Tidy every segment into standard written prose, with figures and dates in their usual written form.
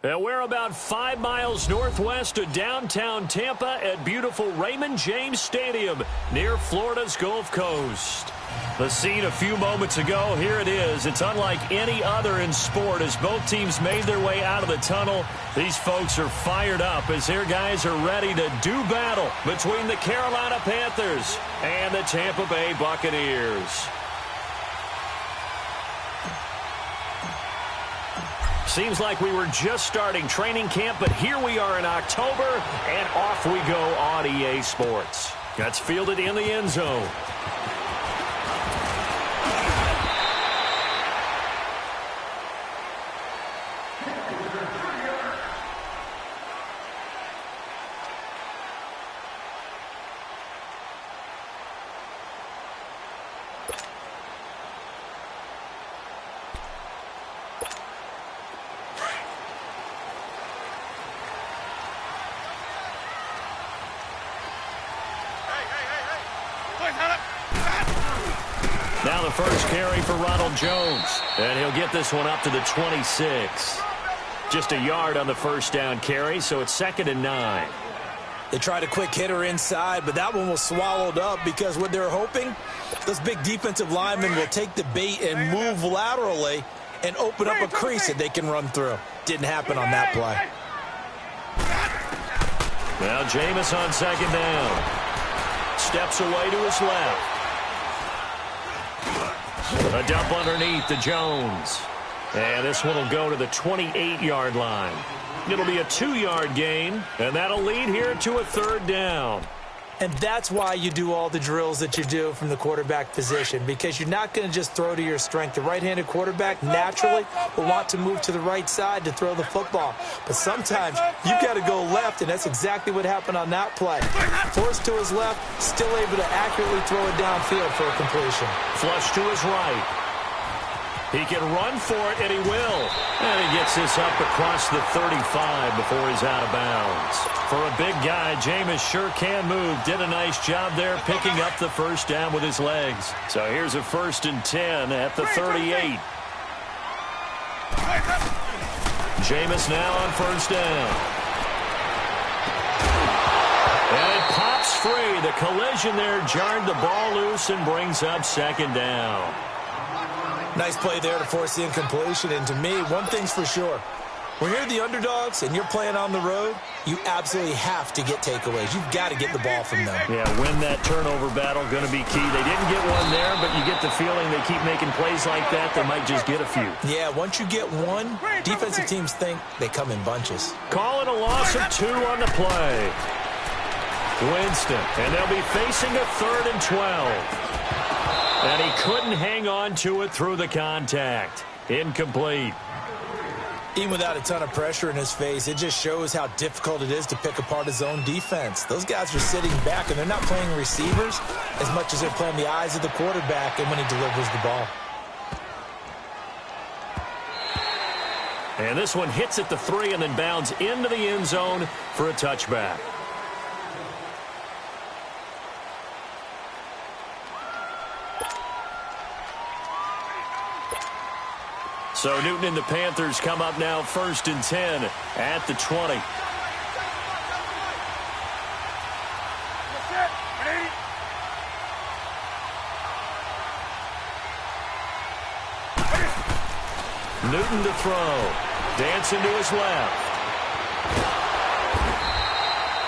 And we're about 5 miles northwest of downtown Tampa at beautiful Raymond James Stadium near Florida's Gulf Coast. The scene a few moments ago, here it is. It's unlike any other in sport as both teams made their way out of the tunnel. These folks are fired up as their guys are ready to do battle between the Carolina Panthers and the Tampa Bay Buccaneers. Seems like we were just starting training camp, but here we are in October, and off we go on EA Sports. That's fielded in the end zone. Now the first carry for Ronald Jones, and he'll get this one up to the 26. Just a yard on the first down carry, so it's 2nd and 9. They tried a quick hitter inside, but that one was swallowed up because what they're hoping, those big defensive linemen will take the bait and move laterally and open up a crease that they can run through. Didn't happen on that play. Now Jameis on 2nd down. Steps away to his left. A dump underneath to Jones. And this one will go to the 28-yard line. It'll be a 2-yard gain, and that'll lead here to a 3rd down. And that's why you do all the drills that you do from the quarterback position, because you're not going to just throw to your strength. The right-handed quarterback naturally will want to move to the right side to throw the football. But sometimes you've got to go left, and that's exactly what happened on that play. Forced to his left, still able to accurately throw it downfield for a completion. Flush to his right. He can run for it, and he will. And he gets this up across the 35 before he's out of bounds. For a big guy, Jameis sure can move. Did a nice job there picking up the first down with his legs. So here's a 1st and 10 at the 38. Jameis now on 1st down. And it pops free. The collision there jarred the ball loose and brings up 2nd down. Nice play there to force the incompletion. And to me, one thing's for sure. When you're the underdogs and you're playing on the road, you absolutely have to get takeaways. You've got to get the ball from them. Yeah, win that turnover battle, going to be key. They didn't get one there, but you get the feeling they keep making plays like that, they might just get a few. Yeah, once you get one, defensive teams think they come in bunches. Calling a loss of 2 on the play. Winston, and they'll be facing a 3rd and 12. And he couldn't hang on to it through the contact. Incomplete. Even without a ton of pressure in his face, it just shows how difficult it is to pick apart his own defense. Those guys are sitting back, and they're not playing receivers as much as they're playing the eyes of the quarterback and when he delivers the ball. And this one hits at the 3 and then bounds into the end zone for a touchback. So Newton and the Panthers come up now 1st and 10 at the 20. Newton to throw. Dancing to his left.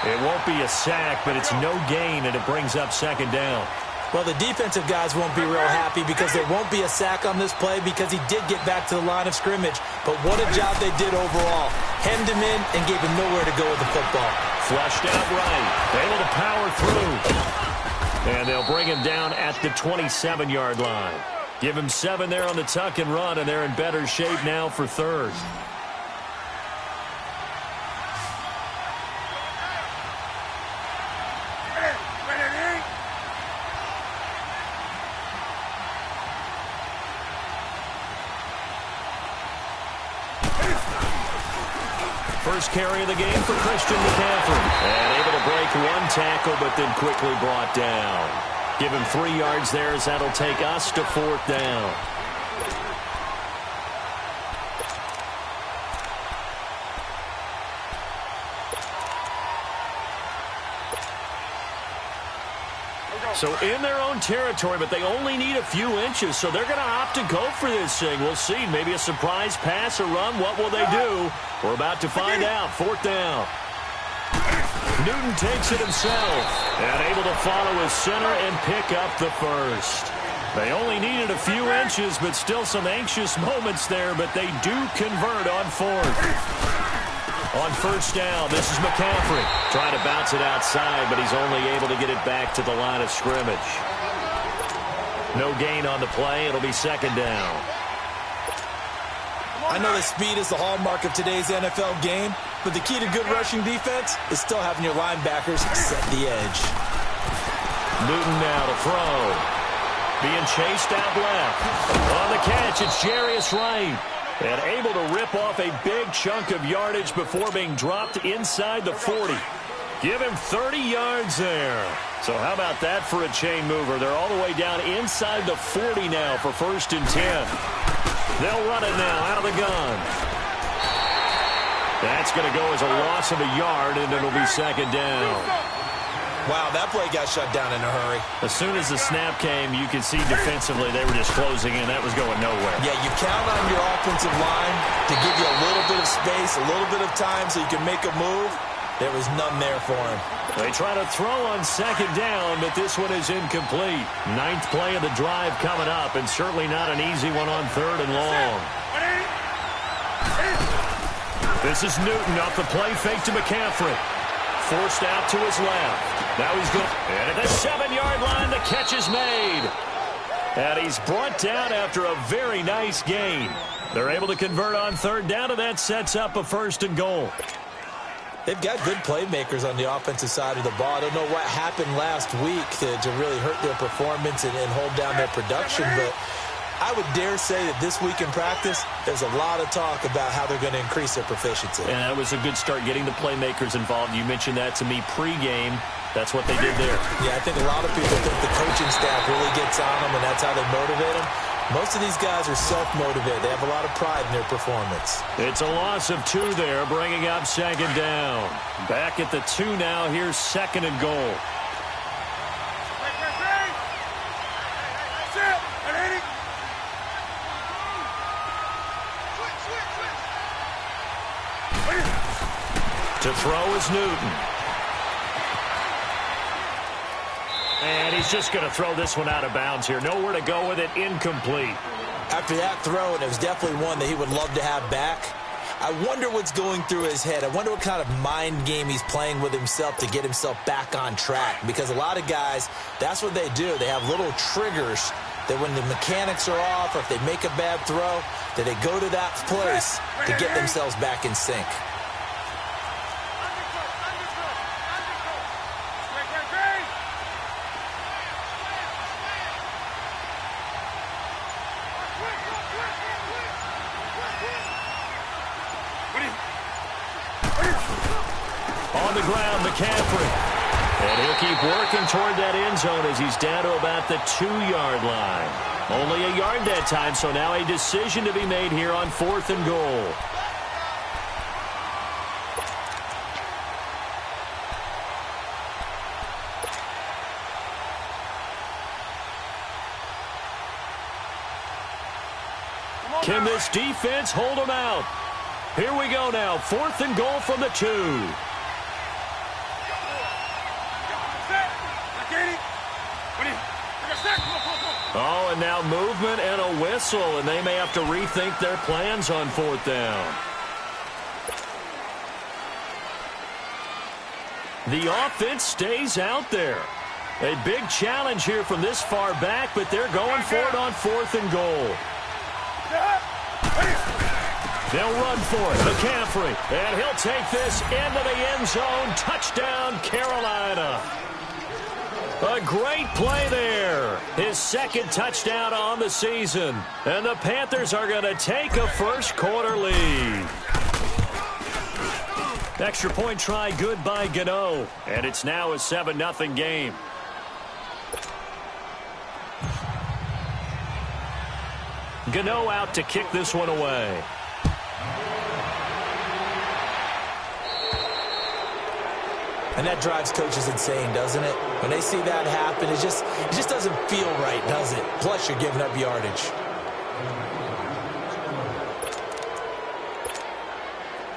It won't be a sack, but it's no gain, and it brings up 2nd down. Well, the defensive guys won't be real happy because there won't be a sack on this play because he did get back to the line of scrimmage. But what a job they did overall. Hemmed him in and gave him nowhere to go with the football. Flushed out right. Able to power through. And they'll bring him down at the 27-yard line. Give him 7 there on the tuck and run, and they're in better shape now for 3rd. First carry of the game for Christian McCaffrey. And able to break one tackle, but then quickly brought down. Give him 3 yards there as that'll take us to 4th down. So in their own territory, but they only need a few inches, so they're going to opt to go for this thing. We'll see. Maybe a surprise pass or run. What will they do? We're about to find out. 4th down. Newton takes it himself and able to follow his center and pick up the first. They only needed a few inches, but still some anxious moments there, but they do convert on 4th. On 1st down, this is McCaffrey. Trying to bounce it outside, but he's only able to get it back to the line of scrimmage. No gain on the play. It'll be 2nd down. I know that speed is the hallmark of today's NFL game, but the key to good rushing defense is still having your linebackers set the edge. Newton now to throw. Being chased out left. On the catch, it's Jarius Wright. And able to rip off a big chunk of yardage before being dropped inside the 40. Give him 30 yards there. So how about that for a chain mover? They're all the way down inside the 40 now for 1st and 10. They'll run it now out of the gun. That's going to go as a loss of a yard, and it'll be 2nd down. Wow, that play got shut down in a hurry. As soon as the snap came, you could see defensively they were just closing in. That was going nowhere. Yeah, you count on your offensive line to give you a little bit of space, a little bit of time so you can make a move. There was none there for him. They try to throw on 2nd down, but this one is incomplete. 9th play of the drive coming up, and certainly not an easy one on 3rd and long. This is Newton off the play fake to McCaffrey. Forced out to his left. Now he's going, and at the 7-yard line, the catch is made. And he's brought down after a very nice gain. They're able to convert on 3rd down, and that sets up a 1st and goal. They've got good playmakers on the offensive side of the ball. I don't know what happened last week to really hurt their performance and hold down their production, but I would dare say that this week in practice, there's a lot of talk about how they're going to increase their proficiency. And that was a good start, getting the playmakers involved. You mentioned that to me pregame. That's what they did there. Yeah, I think a lot of people think the coaching staff really gets on them, and that's how they motivate them. Most of these guys are self-motivated. They have a lot of pride in their performance. It's a loss of 2 there, bringing up 2nd down. Back at the 2 now. Here's 2nd and goal. To throw is Newton. And he's just going to throw this one out of bounds here. Nowhere to go with it. Incomplete. After that throw, and it was definitely one that he would love to have back, I wonder what's going through his head. I wonder what kind of mind game he's playing with himself to get himself back on track. Because a lot of guys, that's what they do. They have little triggers that when the mechanics are off or if they make a bad throw, that they go to that place to get themselves back in sync. On the ground, McCaffrey. And he'll keep working toward that end zone as he's down to about the 2-yard line. Only a yard that time, so now a decision to be made here on 4th and goal. Can this defense hold them out? Here we go now. 4th and goal from the 2. Oh, and now movement and a whistle, and they may have to rethink their plans on 4th down. The offense stays out there. A big challenge here from this far back, but they're going for it on 4th and goal. They'll run for it. McCaffrey. And he'll take this into the end zone. Touchdown, Carolina. A great play there. His 2nd touchdown on the season. And the Panthers are going to take a first-quarter lead. Extra point try good by Gano. And it's now a 7-0 game. Gano out to kick this one away. And And that drives coaches insane, doesn't it? When they see that happen, it just doesn't feel right, does it? Plus, you're giving up yardage.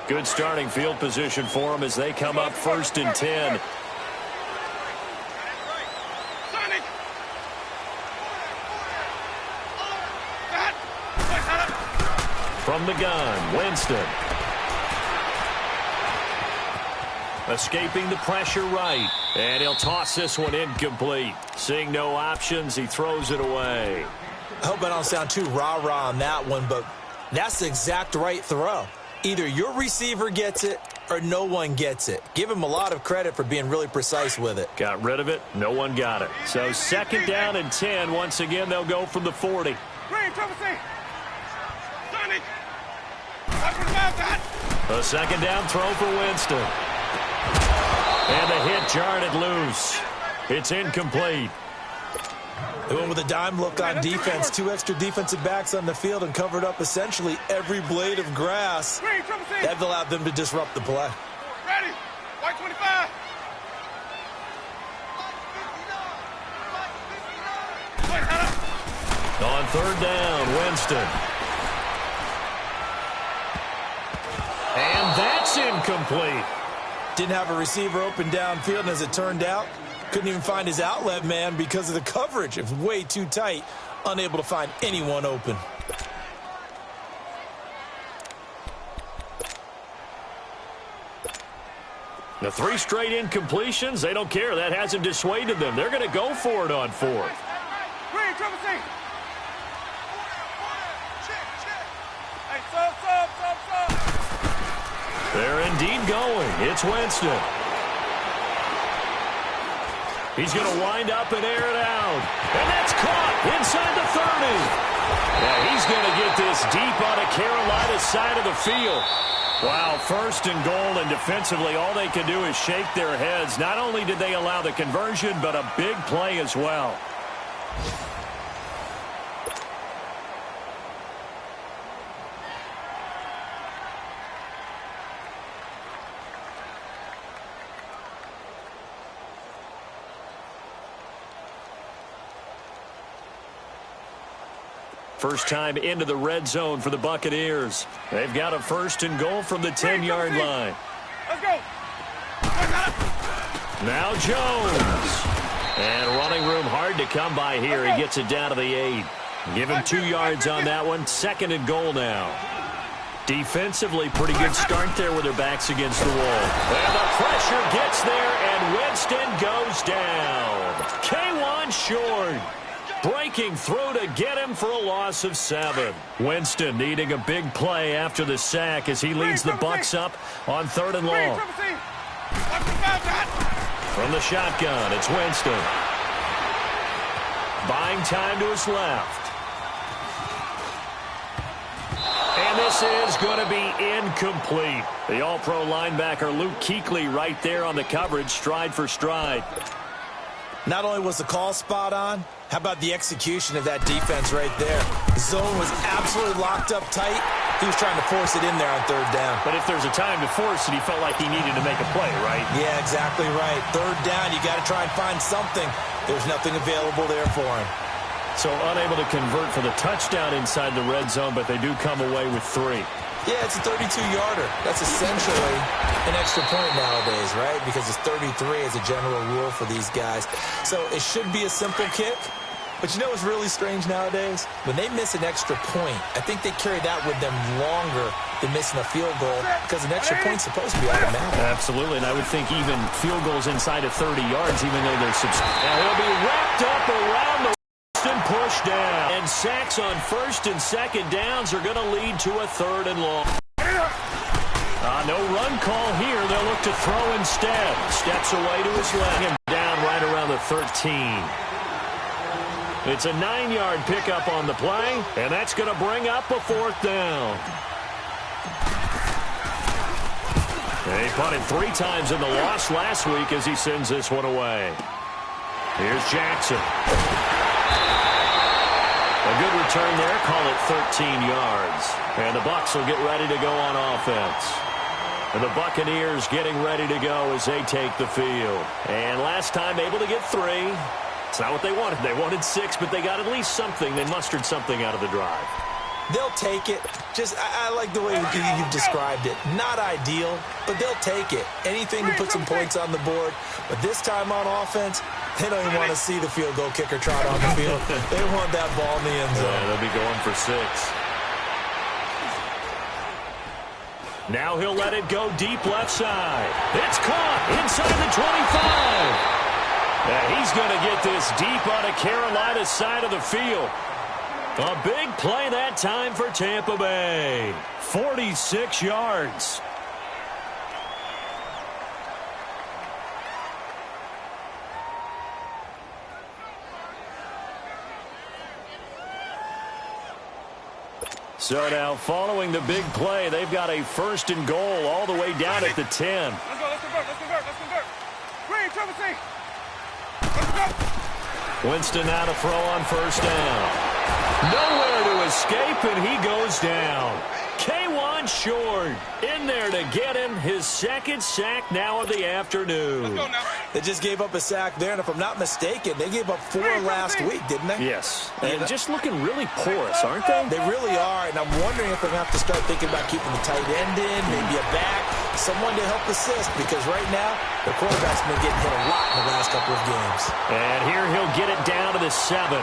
Good starting field position for them as they come up 1st and 10. From the gun, Winston. Escaping the pressure right. And he'll toss this one incomplete. Seeing no options, he throws it away. I hope I don't sound too rah-rah on that one, but that's the exact right throw. Either your receiver gets it or no one gets it. Give him a lot of credit for being really precise with it. Got rid of it. No one got it. So 2nd down and 10. Once again, they'll go from the 40. A 2nd down throw for Winston. And the hit jarred it loose. It's incomplete. They went with a dime look on defense. 2 extra defensive backs on the field and covered up essentially every blade of grass. That allowed them to disrupt the play. Ready. White 25. On 3rd down, Winston. And that's incomplete. Didn't have a receiver open downfield, and as it turned out, couldn't even find his outlet man because of the coverage. It was way too tight, unable to find anyone open. The 3 straight incompletions, they don't care. That hasn't dissuaded them. They're going to go for it on 4th. They're indeed going. It's Winston. He's going to wind up and air it out. And that's caught inside the 30. Yeah, he's going to get this deep on a Carolina side of the field. Wow, 1st and goal, and defensively all they can do is shake their heads. Not only did they allow the conversion, but a big play as well. First time into the red zone for the Buccaneers. They've got a 1st and goal from the 10-yard line. Let's go. Now Jones. And running room hard to come by here. He gets it down to the 8. Give him 2 yards on that one. 2nd and goal now. Defensively, pretty good start there with their backs against the wall. And the pressure gets there, and Winston goes down. K1 short. Breaking through to get him for a loss of 7. Winston needing a big play after the sack as he leads the Bucs up on 3rd and long. From the shotgun, it's Winston. Buying time to his left. And this is going to be incomplete. The all-pro linebacker Luke Kuechly right there on the coverage, stride for stride. Not only was the call spot on, how about the execution of that defense right there? The zone was absolutely locked up tight. He was trying to force it in there on 3rd down. But if there's a time to force it, he felt like he needed to make a play, right? Yeah, exactly right. 3rd down, you got to try and find something. There's nothing available there for him. So unable to convert for the touchdown inside the red zone, but they do come away with 3. Yeah, it's a 32-yarder. That's essentially an extra point nowadays, right? Because it's 33 as a general rule for these guys. So it should be a simple kick. But you know what's really strange nowadays? When they miss an extra point, I think they carry that with them longer than missing a field goal because an extra point's supposed to be automatic. Absolutely, and I would think even field goals inside of 30 yards, even though they're and he'll be wrapped up around the and pushed down. And sacks on 1st and 2nd downs are going to lead to a 3rd and long. No run call here. They'll look to throw instead. Steps away to his left and down right around the 13. It's a 9-yard pickup on the play, and that's going to bring up a 4th down. And he punted 3 times in the loss last week as he sends this one away. Here's Jackson. A good return there, call it 13 yards. And the Bucs will get ready to go on offense. And the Buccaneers getting ready to go as they take the field. And last time able to get 3. It's not what they wanted. They wanted 6, but they got at least something. They mustered something out of the drive. They'll take it. I like the way you've described it. Not ideal, but they'll take it. Anything to put some points on the board. But this time on offense, they don't even want to see the field goal kicker trot on the field. They want that ball in the end zone. Yeah, they'll be going for 6. Now he'll let it go deep left side. It's caught inside the 25. Yeah, he's going to get this deep on a Carolina side of the field. A big play that time for Tampa Bay. 46 yards. So now following the big play, they've got a 1st and goal all the way down at the 10. Let's go, let's convert. Green, Trevor C. Let's go. Winston now to throw on 1st down. Nowhere to escape, and he goes down. K1 short in there to get him his 2nd sack now of the afternoon. Let's go now. They just gave up a sack there, and if I'm not mistaken, they gave up 4 last week, didn't they? Yes, and just looking really porous, aren't they? They really are, and I'm wondering if they're going to have to start thinking about keeping the tight end in, maybe a back, someone to help assist, because right now, the quarterback's been getting hit a lot in the last couple of games. And here he'll get it down to the 7.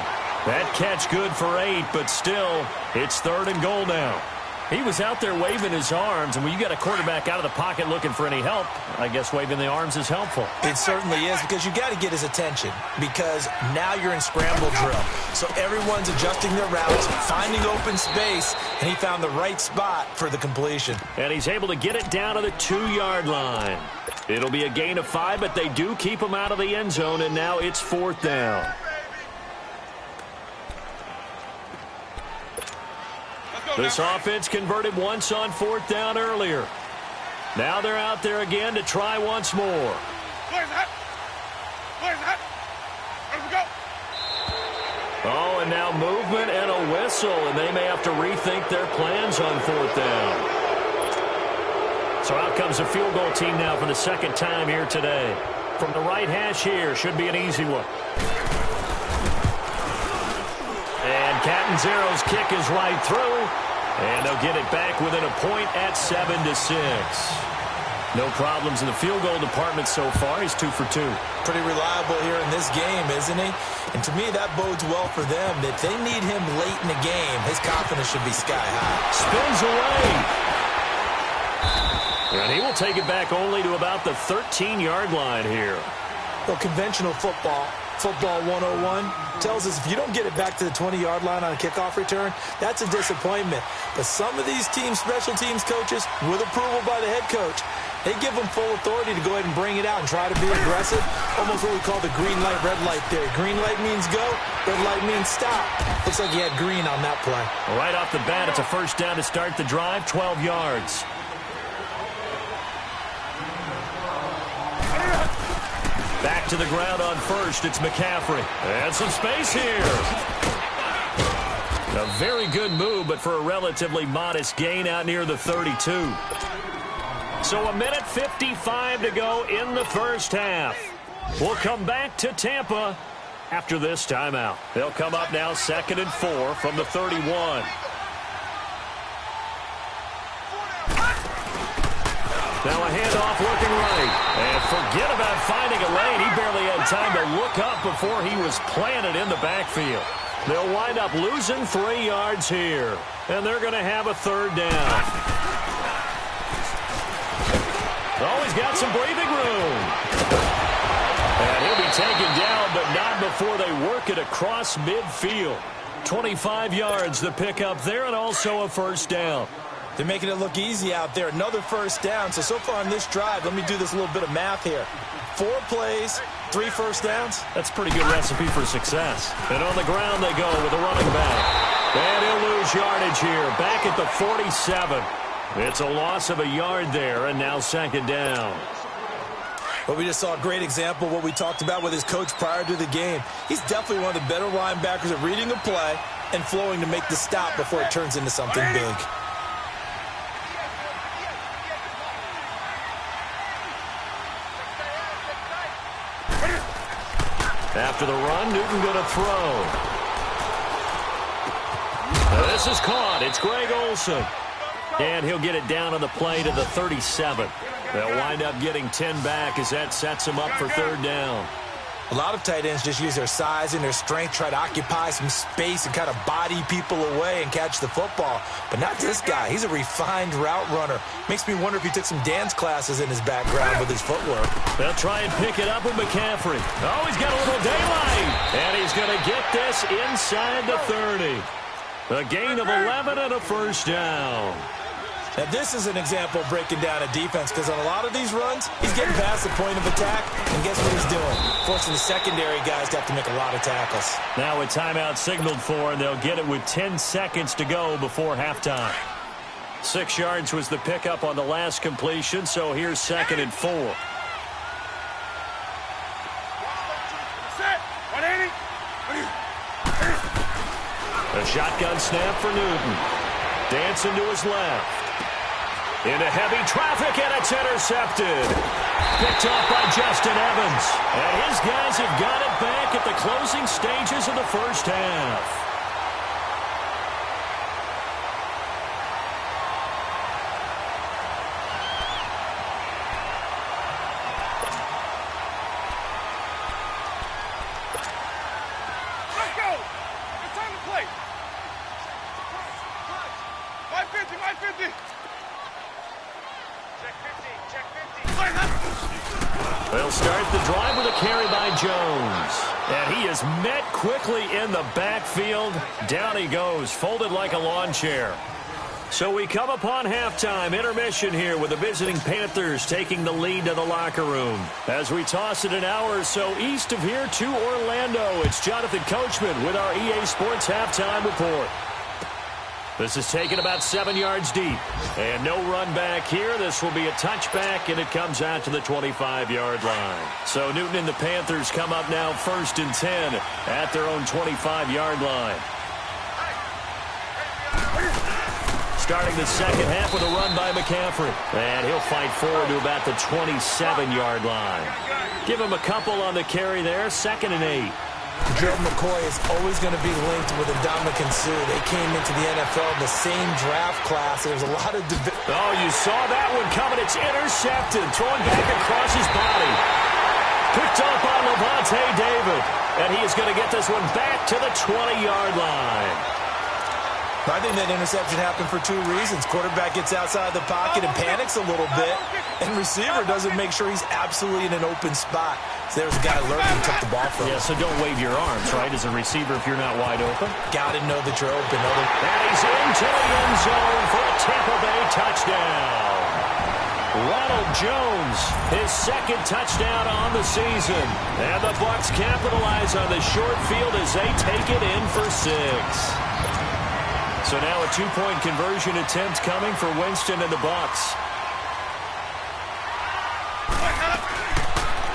That catch good for 8, but still, it's 3rd and goal now. He was out there waving his arms, and when you got a quarterback out of the pocket looking for any help, I guess waving the arms is helpful. It certainly is, because you got to get his attention, because now you're in scramble drill. So everyone's adjusting their routes, finding open space, and he found the right spot for the completion. And he's able to get it down to the 2-yard line. It'll be a gain of 5, but they do keep him out of the end zone, and now it's 4th down. This offense converted once on 4th down earlier. Now they're out there again to try once more. Where's that? Where we go? Oh, and now movement and a whistle, and they may have to rethink their plans on 4th down. So out comes the field goal team now for the 2nd time here today. From the right hash here, should be an easy one. And Catanzaro's kick is right through. And they'll get it back within a point at 7-6. No problems in the field goal department so far. He's 2 for 2. Pretty reliable here in this game, isn't he? And to me, that bodes well for them. If they need him late in the game, his confidence should be sky high. Spins away. And he will take it back only to about the 13-yard line here. Well, conventional football 101, tells us if you don't get it back to the 20-yard line on a kickoff return, that's a disappointment. But some of these team special teams coaches, with approval by the head coach, they give them full authority to go ahead and bring it out and try to be aggressive. Almost what we call the green light, red light theory. Green light means go, red light means stop. Looks like he had green on that play. Right off the bat, it's a 1st down to start the drive, 12 yards. Back to the ground on 1st, it's McCaffrey. And some space here. A very good move, but for a relatively modest gain out near the 32. So 1:55 to go in the 1st half. We'll come back to Tampa after this timeout. They'll come up now 2nd and 4 from the 31. Now a handoff looking right. And forget about finding a lane. He barely had time to look up before he was planted in the backfield. They'll wind up losing 3 yards here. And they're going to have a 3rd down. Oh, he's got some breathing room. And he'll be taken down, but not before they work it across midfield. 25 yards the pickup there, and also a 1st down. They're making it look easy out there. Another 1st down. So far on this drive, let me do this little bit of math here. 4 plays, 3 1st downs. That's a pretty good recipe for success. And on the ground they go with a running back. And he'll lose yardage here. Back at the 47. It's a loss of a yard there, and now 2nd down. Well, we just saw a great example of what we talked about with his coach prior to the game. He's definitely one of the better linebackers at reading a play and flowing to make the stop before it turns into something big. After the run, Newton going to throw. This is caught. It's Greg Olsen. And he'll get it down on the play to the 37. They'll wind up getting 10 back as that sets them up for third down. A lot of tight ends just use their size and their strength, try to occupy some space and kind of body people away and catch the football. But not this guy. He's a refined route runner. Makes me wonder if he took some dance classes in his background with his footwork. They'll try and pick it up with McCaffrey. Oh, he's got a little daylight. And he's going to get this inside the 30. A gain of 11 and a first down. Now, this is an example of breaking down a defense because on a lot of these runs, he's getting past the point of attack, and guess what he's doing? Forcing the secondary guys to have to make a lot of tackles. Now a timeout signaled for, and they'll get it with 10 seconds to go before halftime. 6 yards was the pickup on the last completion, so here's 2nd and 4. Set. 180. A shotgun snap for Newton. Dancing to his left. Into heavy traffic, and it's intercepted. Picked off by Justin Evans. And his guys have got it back at the closing stages of the first half. Let's go. It's time to play. 550, 550. They'll start the drive with a carry by Jones. And he is met quickly in the backfield. Down he goes, folded like a lawn chair. So we come upon halftime, intermission here with the visiting Panthers taking the lead to the locker room. As we toss it an hour or so east of here to Orlando, it's Jonathan Coachman with our EA Sports Halftime Report. This is taken about 7 yards deep. And no run back here. This will be a touchback, and it comes out to the 25-yard line. So Newton and the Panthers come up now 1st and 10 at their own 25-yard line. Starting the second half with a run by McCaffrey. And he'll fight forward to about the 27-yard line. Give him a couple on the carry there. 2nd and 8. Gerald McCoy is always going to be linked with Ndamukong Suh. They came into the NFL in the same draft class. There's a lot of debate. Oh, you saw that one coming. It's intercepted. Throwing back across his body. Picked up by Levante David. And he is going to get this one back to the 20-yard line. I think that interception happened for 2 reasons. Quarterback gets outside the pocket and panics a little bit, and receiver doesn't make sure he's absolutely in an open spot. So there's a guy lurking and took the ball from him. Yeah, so don't wave your arms, right, as a receiver if you're not wide open. Got to know that you're open. And he's into the end zone for a Tampa Bay touchdown. Ronald Jones, his 2nd touchdown on the season. And the Bucs capitalize on the short field as they take it in for 6. So now a 2-point conversion attempt coming for Winston and the Bucs.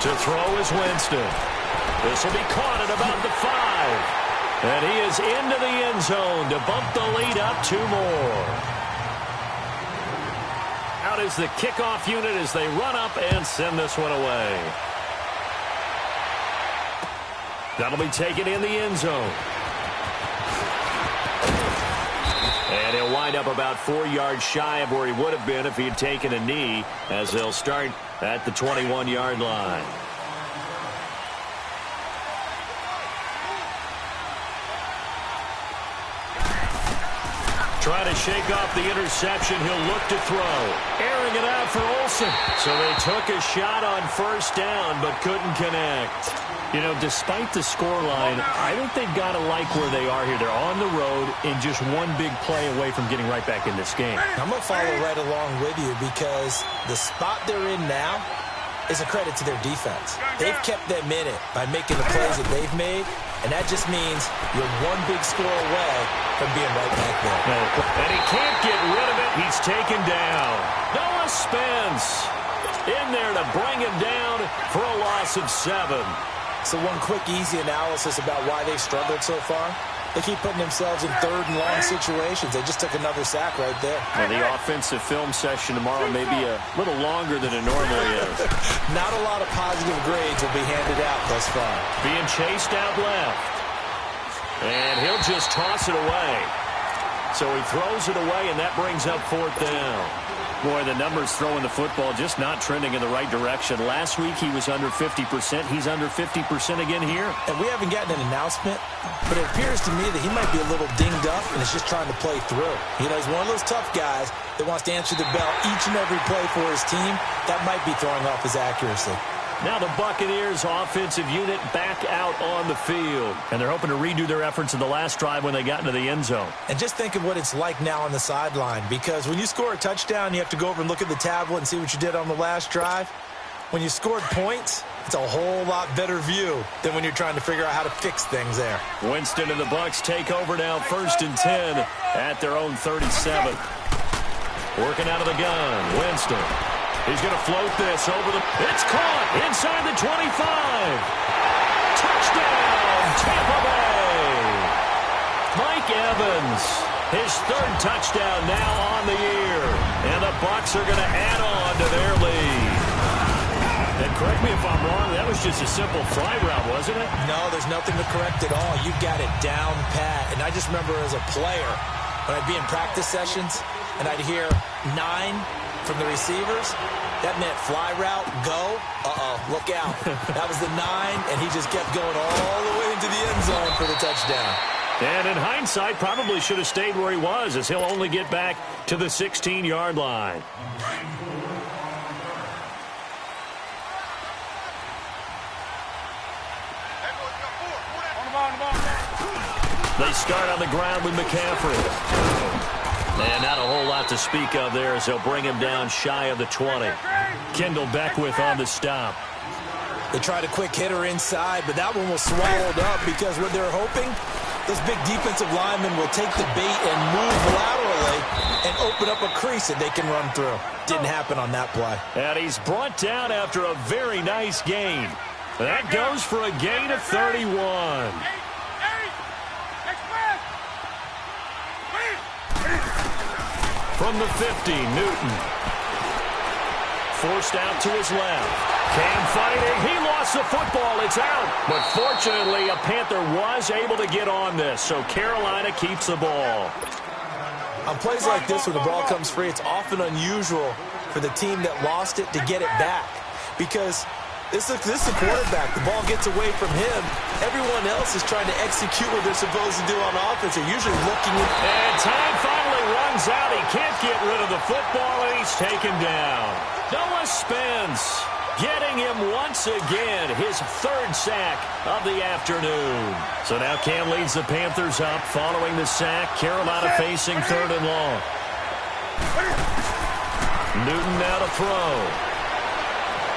To throw is Winston. This will be caught at about the 5. And he is into the end zone to bump the lead up 2 more. Out is the kickoff unit as they run up and send this one away. That'll be taken in the end zone. And he'll wind up about 4 yards shy of where he would have been if he had taken a knee, as they'll start at the 21-yard line. Trying to shake off the interception. He'll look to throw. Airing it out for Olsen. So they took a shot on 1st down, but couldn't connect. You know, despite the scoreline, I think they've got to like where they are here. They're on the road and just one big play away from getting right back in this game. I'm going to follow right along with you because the spot they're in now is a credit to their defense. They've kept them in it by making the plays that they've made, and that just means you're one big score away from being right back there. And he can't get rid of it. He's taken down. Noah Spence in there to bring him down for a loss of 7. So one quick, easy analysis about why they've struggled so far. They keep putting themselves in third and long situations. They just took another sack right there. Well, the offensive film session tomorrow may be a little longer than it normally is. Not a lot of positive grades will be handed out thus far. Being chased out left. And he'll just toss it away. So he throws it away, and that brings up fourth down. Boy, the numbers throwing the football just not trending in the right direction. Last week he was under 50%. He's under 50% again here. And we haven't gotten an announcement, but it appears to me that he might be a little dinged up and is just trying to play through. You know, he's one of those tough guys that wants to answer the bell each and every play for his team. That might be throwing off his accuracy. Now the Buccaneers offensive unit back out on the field. And they're hoping to redo their efforts in the last drive when they got into the end zone. And just think of what it's like now on the sideline, because when you score a touchdown, you have to go over and look at the tablet and see what you did on the last drive. When you scored points, it's a whole lot better view than when you're trying to figure out how to fix things there. Winston and the Bucs take over now, 1st and 10 at their own 37. Working out of the gun, Winston. He's going to float this over the... It's caught inside the 25. Touchdown, Tampa Bay. Mike Evans, his 3rd touchdown now on the year. And the Bucs are going to add on to their lead. And correct me if I'm wrong, that was just a simple fly route, wasn't it? No, there's nothing to correct at all. You got it down pat. And I just remember as a player, when I'd be in practice sessions, and I'd hear 9 from the receivers, that meant fly route, go, look out. That was the 9, and he just kept going all the way into the end zone for the touchdown. And in hindsight, probably should have stayed where he was, as he'll only get back to the 16-yard line. They start on the ground with McCaffrey. And not a whole lot to speak of there as they'll bring him down shy of the 20. Kendall Beckwith on the stop. They tried a quick hitter inside, but that one was swallowed up because what they're hoping, those big defensive linemen will take the bait and move laterally and open up a crease that they can run through. Didn't happen on that play. And he's brought down after a very nice gain. That goes for a gain of 31. From the 50, Newton. Forced out to his left. Cam fighting. He lost the football. It's out. But fortunately, a Panther was able to get on this, so Carolina keeps the ball. On plays like this, when the ball comes free, it's often unusual for the team that lost it to get it back. Because this is a quarterback. The ball gets away from him. Everyone else is trying to execute what they're supposed to do on offense. They're usually looking. And time finally runs out. He can't get rid of the football, and he's taken down. Noah Spence getting him once again, his 3rd sack of the afternoon. So now Cam leads the Panthers up following the sack. Carolina facing 3rd and long. Newton now to throw.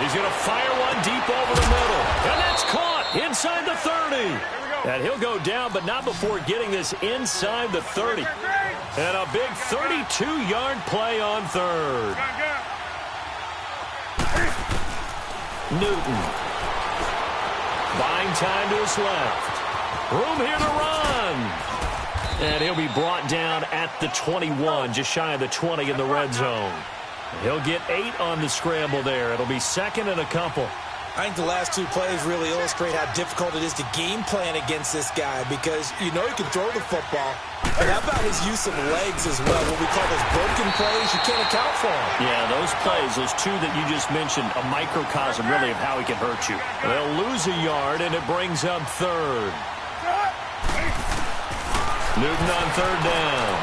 He's going to fire one deep over the middle. And that's caught inside the 30. And he'll go down, but not before getting this inside the 30. And a big 32-yard play on 3rd. Newton. Buying time to his left. Room here to run. And he'll be brought down at the 21, just shy of the 20 in the red zone. He'll get 8 on the scramble there. It'll be 2nd and a couple. I think the last 2 plays really illustrate how difficult it is to game plan against this guy, because you know he can throw the football, but how about his use of legs as well? What we call those broken plays, you can't account for them. Yeah, those plays, those 2 that you just mentioned, a microcosm really of how he can hurt you. They'll lose a yard, and it brings up 3rd. Newton on 3rd down.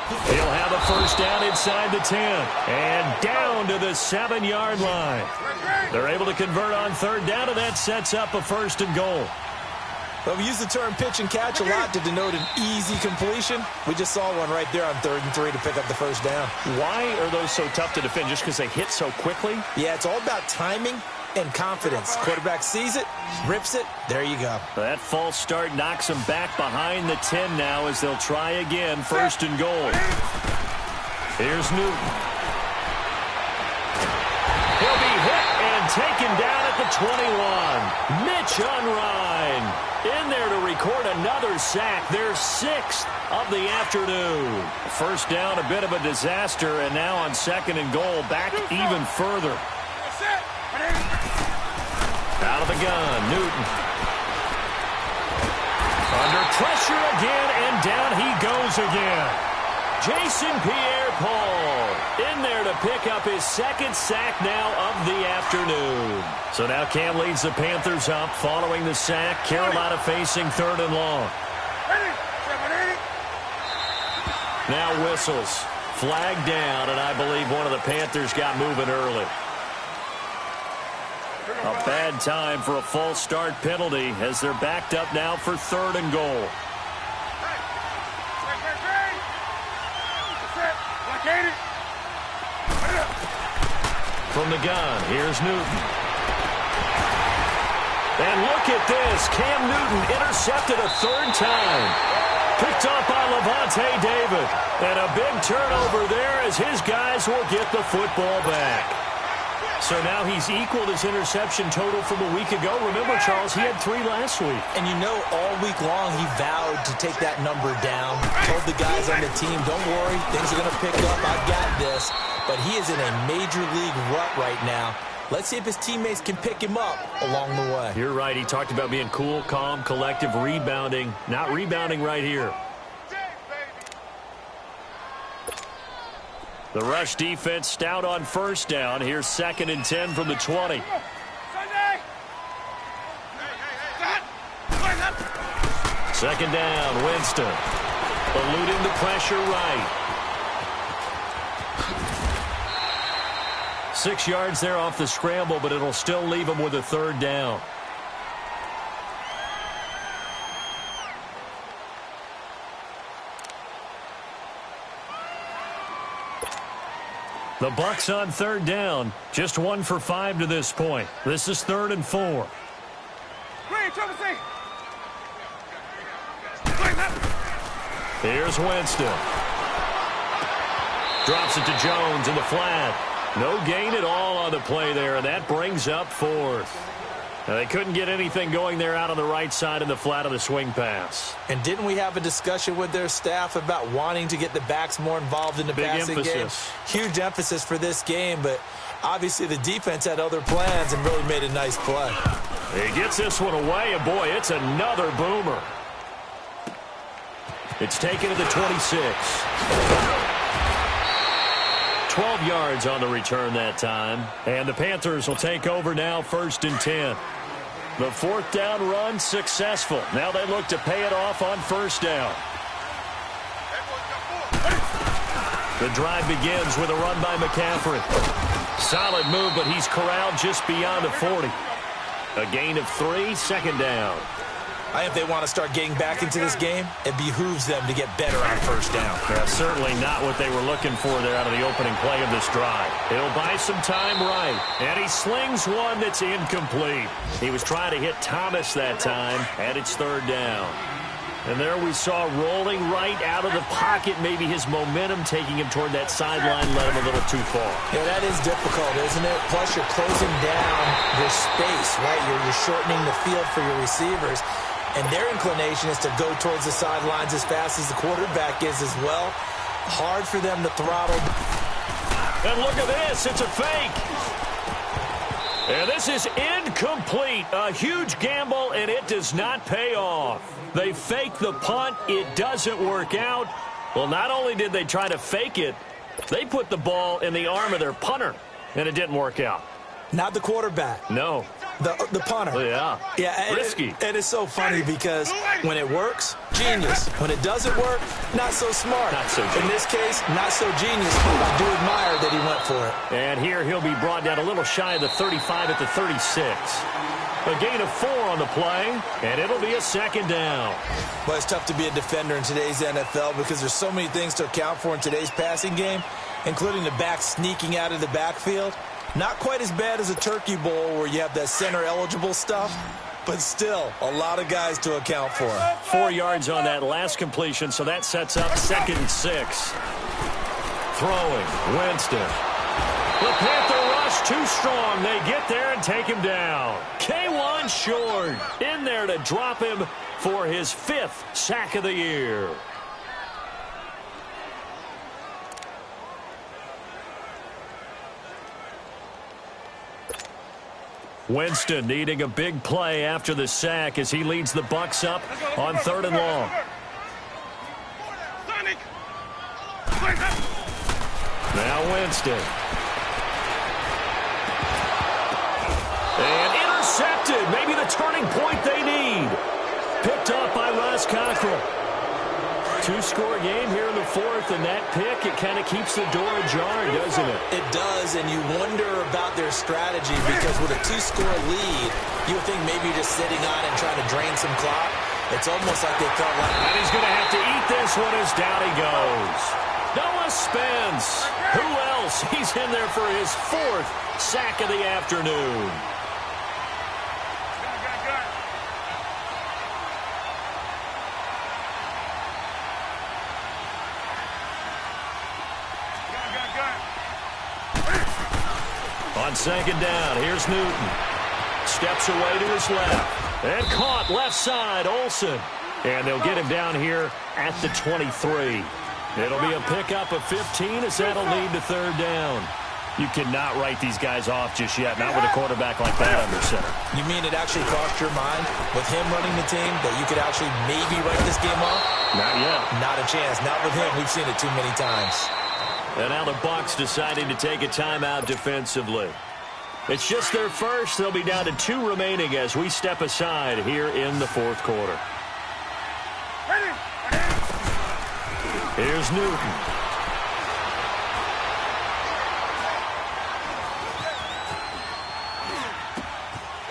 He'll have a 1st down inside the 10. And down to the 7-yard line. They're able to convert on 3rd down, and that sets up a 1st and goal. Well, we use the term pitch and catch a lot to denote an easy completion. We just saw one right there on 3rd and 3 to pick up the 1st down. Why are those so tough to defend? Just because they hit so quickly? Yeah, it's all about timing and confidence. Quarterback sees it, rips it, there you go. That false start knocks him back behind the 10 now as they'll try again, 1st and goal. Here's Newton. He'll be hit and taken down at the 21. Mitch Unrein in there to record another sack, their 6th of the afternoon. First down, a bit of a disaster, and now on 2nd and goal, back even further. Out of the gun, Newton. Under pressure again, and down he goes again. Jason Pierre-Paul in there to pick up his 2nd sack now of the afternoon. So now Cam leads the Panthers up following the sack. Carolina facing 3rd and long. Now whistles. Flag down, and I believe one of the Panthers got moving early. A bad time for a false start penalty as they're backed up now for 3rd and goal. From the gun, here's Newton. And look at this. Cam Newton intercepted a 3rd time. Picked up by Levante David. And a big turnover there as his guys will get the football back. So now he's equaled his interception total from a week ago. Remember, Charles, he had 3 last week. And you know, all week long he vowed to take that number down. Told the guys on the team, don't worry, things are going to pick up. I've got this. But he is in a major league rut right now. Let's see if his teammates can pick him up along the way. You're right. He talked about being cool, calm, collective, rebounding. Not rebounding right here. The rush defense stout on 1st down. Here's 2nd and 10 from the 20. Second down, Winston. Eluding the pressure right. 6 yards there off the scramble, but it'll still leave him with a 3rd down. The Bucs on 3rd down. Just 1 for 5 to this point. This is 3rd and 4. Here's Winston. Drops it to Jones in the flat. No gain at all on the play there, and that brings up 4th. Now, they couldn't get anything going there out on the right side in the flat of the swing pass. And didn't we have a discussion with their staff about wanting to get the backs more involved in the passing game? Huge emphasis for this game, but obviously the defense had other plans and really made a nice play. He gets this one away, and boy, it's another boomer. It's taken to the 26. 12 yards on the return that time. And the Panthers will take over now, 1st and 10. The 4th down run successful. Now they look to pay it off on 1st down. The drive begins with a run by McCaffrey. Solid move, but he's corralled just beyond the 40. A gain of 3, 2nd down. I think if they want to start getting back into this game, it behooves them to get better on 1st down. Yeah, certainly not what they were looking for there out of the opening play of this drive. He'll buy some time right, and he slings one that's incomplete. He was trying to hit Thomas that time, and it's 3rd down. And there we saw rolling right out of the pocket, maybe his momentum taking him toward that sideline led him a little too far. Yeah, that is difficult, isn't it? Plus, you're closing down your space, right? You're shortening the field for your receivers. And their inclination is to go towards the sidelines as fast as the quarterback is as well. Hard for them to throttle. And look at this. It's a fake. And this is incomplete. A huge gamble, and it does not pay off. They fake the punt. It doesn't work out. Well, not only did they try to fake it, they put the ball in the arm of their punter, and it didn't work out. Not the quarterback. No. The punter. Yeah. Yeah. Risky. And it's so funny because when it works, genius. When it doesn't work, not so smart. Not so genius. In this case, not so genius. I do admire that he went for it. And here he'll be brought down a little shy of the 35 at the 36. A gain of 4 on the play, and it'll be a 2nd down. Well, it's tough to be a defender in today's NFL because there's so many things to account for in today's passing game, including the back sneaking out of the backfield. Not quite as bad as a turkey bowl where you have that center-eligible stuff, but still a lot of guys to account for. 4 yards on that last completion, so that sets up 2nd and 6. Throwing, Winston. The Panther rush too strong. They get there and take him down. K1 short. In there to drop him for his 5th sack of the year. Winston needing a big play after the sack as he leads the Bucs up on 3rd and long. Now Winston. And intercepted. Maybe the turning point they need. Picked up by Russ Cockrell. 2-score game here in the 4th, and that pick, it kind of keeps the door ajar, doesn't it? It does, and you wonder about their strategy because with a 2-score lead, you would think maybe you're just sitting on and trying to drain some clock. It's almost like they felt like... And he's going to have to eat this one as down he goes. Noah Spence. Who else? He's in there for his 4th sack of the afternoon. On 2nd down, here's Newton. Steps away to his left. And caught left side, Olsen. And they'll get him down here at the 23. It'll be a pickup of 15 as that'll lead to 3rd down. You cannot write these guys off just yet, not with a quarterback like that under center. You mean it actually crossed your mind with him running the team that you could actually maybe write this game off? Not yet. Not a chance. Not with him. We've seen it too many times. And now the Bucs deciding to take a timeout defensively. It's just their first. They'll be down to 2 remaining as we step aside here in the 4th quarter. Here's Newton.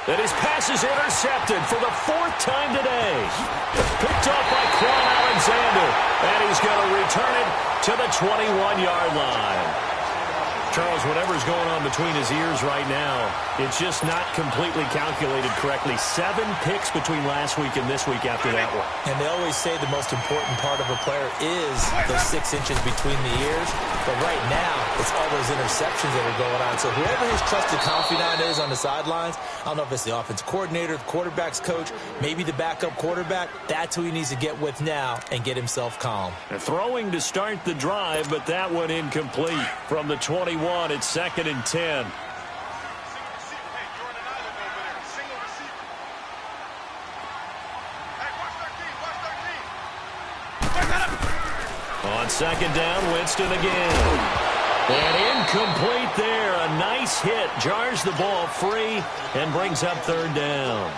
And his pass is intercepted for the 4th time today. Picked off by Quan Alexander. And he's going to return it to the 21-yard line. Charles, whatever's going on between his ears right now, it's just not completely calculated correctly. 7 picks between last week and this week after that one. And they always say the most important part of a player is those 6 inches between the ears. But right now, it's all those interceptions that are going on. So whoever his trusted confidant is on the sidelines, I don't know if it's the offensive coordinator, the quarterback's coach, maybe the backup quarterback, that's who he needs to get with now and get himself calm. Throwing to start the drive, but that one incomplete from the 21. It's 2nd and 10. On 2nd down, Winston again. And incomplete there. A nice hit. Jars the ball free and brings up 3rd down.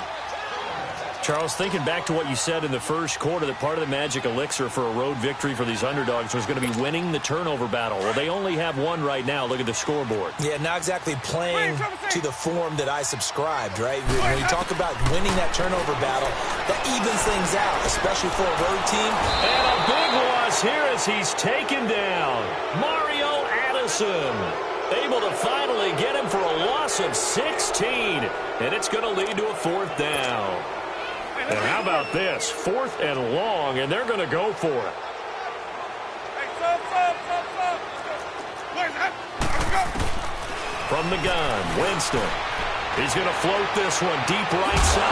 Charles, thinking back to what you said in the first quarter, that part of the magic elixir for a road victory for these underdogs was going to be winning the turnover battle. Well, they only have one right now. Look at the scoreboard. Yeah, not exactly playing to the form that I subscribed, right? When you talk about winning that turnover battle, that evens things out, especially for a road team. And a big loss here as he's taken down. Mario Addison able to finally get him for a loss of 16. And it's going to lead to a 4th down. And how about this? 4th and long, and they're going to go for it. From the gun, Winston. He's going to float this one deep right side.